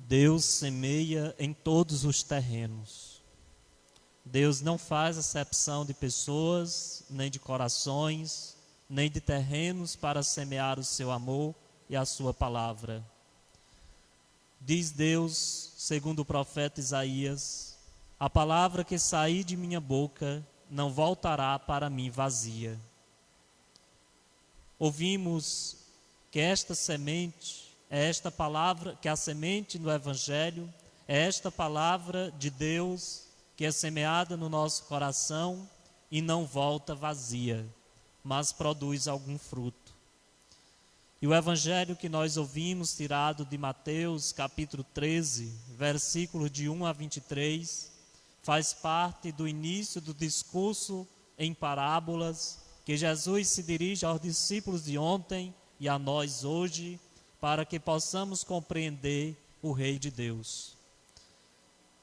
Deus semeia em todos os terrenos. Deus não faz acepção de pessoas, nem de corações, nem de terrenos para semear o seu amor e a sua palavra. Diz Deus, segundo o profeta Isaías: a palavra que sair de minha boca não voltará para mim vazia. Ouvimos que esta semente é esta palavra, que a semente do Evangelho é esta palavra de Deus que é semeada no nosso coração e não volta vazia, mas produz algum fruto. E o Evangelho que nós ouvimos, tirado de Mateus capítulo 13, versículos de 1 a 23, faz parte do início do discurso em parábolas que Jesus se dirige aos discípulos de ontem e a nós hoje, para que possamos compreender o Rei de Deus.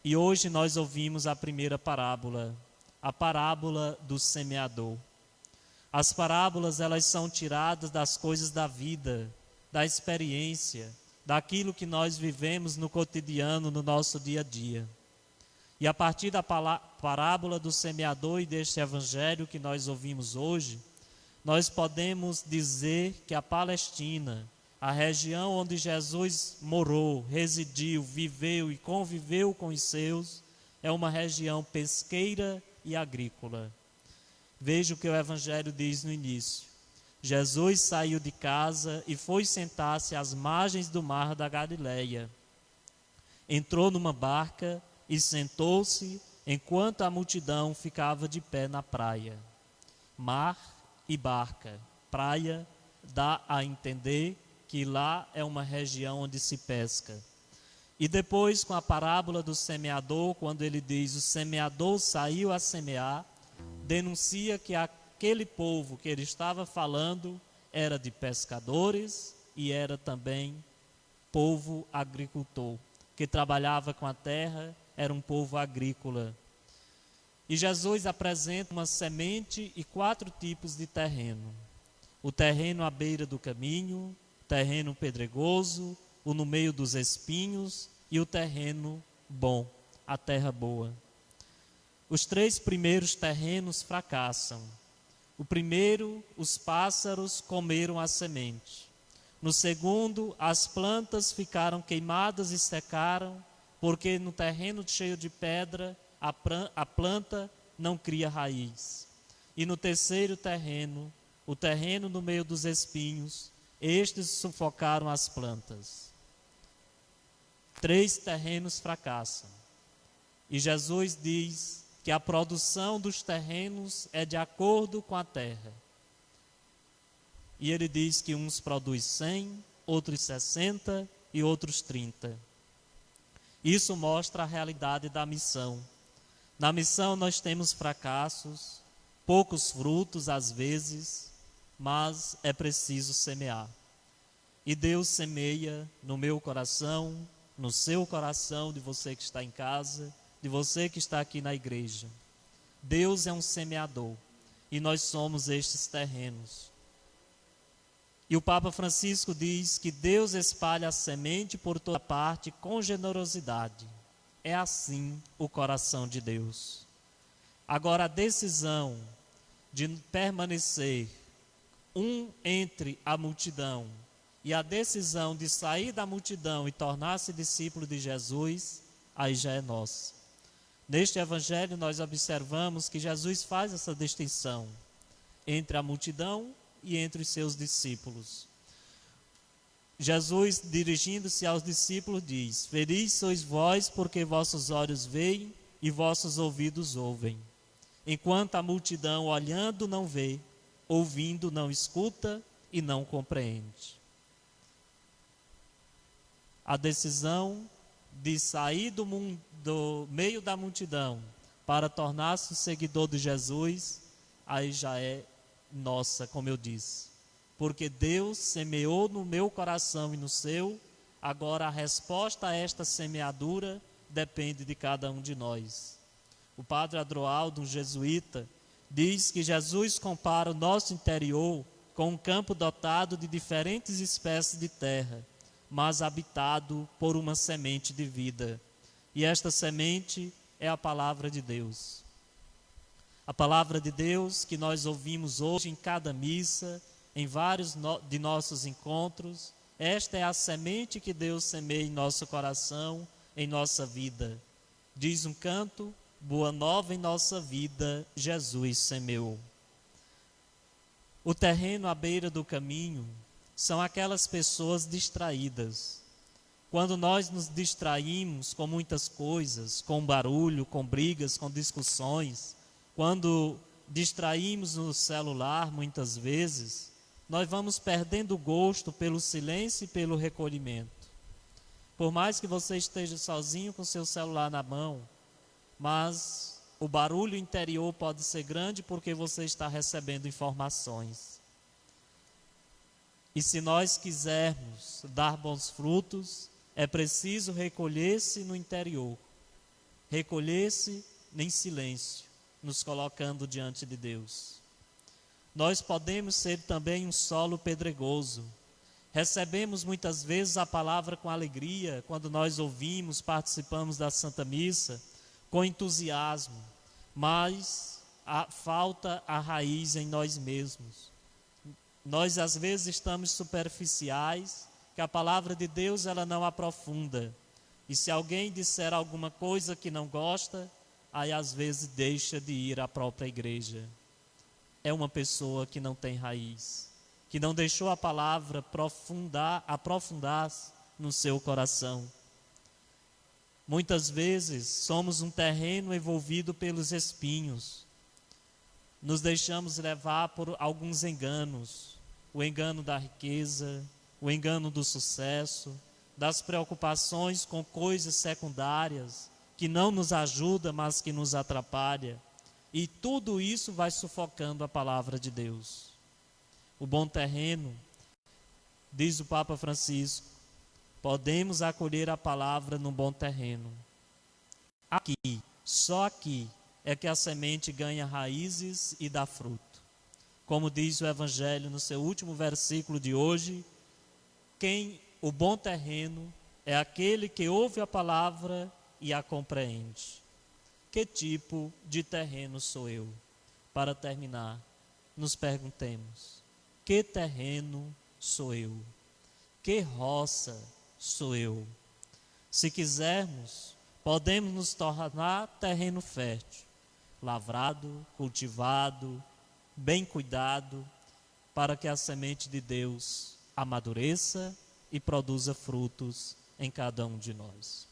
E hoje nós ouvimos a primeira parábola, a parábola do semeador. As parábolas, elas são tiradas das coisas da vida, da experiência, daquilo que nós vivemos no cotidiano, no nosso dia a dia. E a partir da parábola do semeador e deste evangelho que nós ouvimos hoje, nós podemos dizer que a Palestina, a região onde Jesus morou, residiu, viveu e conviveu com os seus, é uma região pesqueira e agrícola. Veja o que o Evangelho diz no início. Jesus saiu de casa e foi sentar-se às margens do mar da Galileia. Entrou numa barca e sentou-se, enquanto a multidão ficava de pé na praia. Mar e barca. Praia dá a entender que lá é uma região onde se pesca. E depois, com a parábola do semeador, quando ele diz: o semeador saiu a semear, denuncia que aquele povo que ele estava falando era de pescadores e era também povo agricultor, que trabalhava com a terra, era um povo agrícola. E Jesus apresenta uma semente e 4 tipos de terreno: o terreno à beira do caminho, o terreno pedregoso, o no meio dos espinhos e o terreno bom, a terra boa. Os 3 primeiros terrenos fracassam. O primeiro, os pássaros comeram a semente. No segundo, as plantas ficaram queimadas e secaram, porque no terreno cheio de pedra, a planta não cria raiz. E no terceiro terreno, o terreno no meio dos espinhos, estes sufocaram as plantas. 3 terrenos fracassam. E Jesus diz que a produção dos terrenos é de acordo com a terra. E ele diz que uns produzem 100, outros 60 e outros 30. Isso mostra a realidade da missão. Na missão nós temos fracassos, poucos frutos às vezes, mas é preciso semear. E Deus semeia no meu coração, no seu coração, de você que está em casa, de você que está aqui na igreja. Deus é um semeador e nós somos estes terrenos. E o Papa Francisco diz que Deus espalha a semente por toda parte com generosidade. É assim o coração de Deus. Agora, a decisão de permanecer entre a multidão e a decisão de sair da multidão e tornar-se discípulo de Jesus, aí já é nossa. Neste evangelho nós observamos que Jesus faz essa distinção entre a multidão e entre os seus discípulos. Jesus, dirigindo-se aos discípulos, diz: felizes sois vós, porque vossos olhos veem e vossos ouvidos ouvem. Enquanto a multidão, olhando, não vê, ouvindo, não escuta e não compreende. A decisão de sair do meio da multidão para tornar-se seguidor de Jesus, aí já é nossa, como eu disse. Porque Deus semeou no meu coração e no seu, agora a resposta a esta semeadura depende de cada um de nós. O padre Adroaldo, um jesuíta, diz que Jesus compara o nosso interior com um campo dotado de diferentes espécies de terra, mas habitado por uma semente de vida. E esta semente é a palavra de Deus. A palavra de Deus que nós ouvimos hoje em cada missa, em vários de nossos encontros, esta é a semente que Deus semeia em nosso coração, em nossa vida. Diz um canto: boa nova em nossa vida, Jesus semeou. O terreno à beira do caminho são aquelas pessoas distraídas. Quando nós nos distraímos com muitas coisas, com barulho, com brigas, com discussões, quando distraímos no celular muitas vezes, nós vamos perdendo o gosto pelo silêncio e pelo recolhimento. Por mais que você esteja sozinho com seu celular na mão, mas o barulho interior pode ser grande porque você está recebendo informações. E se nós quisermos dar bons frutos, é preciso recolher-se no interior, recolher-se em silêncio, nos colocando diante de Deus. Nós podemos ser também um solo pedregoso. Recebemos muitas vezes a palavra com alegria, quando nós ouvimos, participamos da Santa Missa, com entusiasmo, mas falta a raiz em nós mesmos. Nós às vezes estamos superficiais, que a palavra de Deus ela não aprofunda. E se alguém disser alguma coisa que não gosta, aí às vezes deixa de ir à própria igreja. É uma pessoa que não tem raiz, que não deixou a palavra aprofundar no seu coração. Muitas vezes somos um terreno envolvido pelos espinhos. Nos deixamos levar por alguns enganos, o engano da riqueza, o engano do sucesso, das preocupações com coisas secundárias, que não nos ajuda, mas que nos atrapalha. E tudo isso vai sufocando a palavra de Deus. O bom terreno, diz o Papa Francisco, podemos acolher a palavra no bom terreno. Aqui, só aqui, é que a semente ganha raízes e dá fruto. Como diz o Evangelho no seu último versículo de hoje, o bom terreno é aquele que ouve a palavra e a compreende. Que tipo de terreno sou eu? Para terminar, nos perguntemos: que terreno sou eu? Que roça sou eu? Se quisermos, podemos nos tornar terreno fértil, lavrado, cultivado, bem cuidado, para que a semente de Deus amadureça e produza frutos em cada um de nós.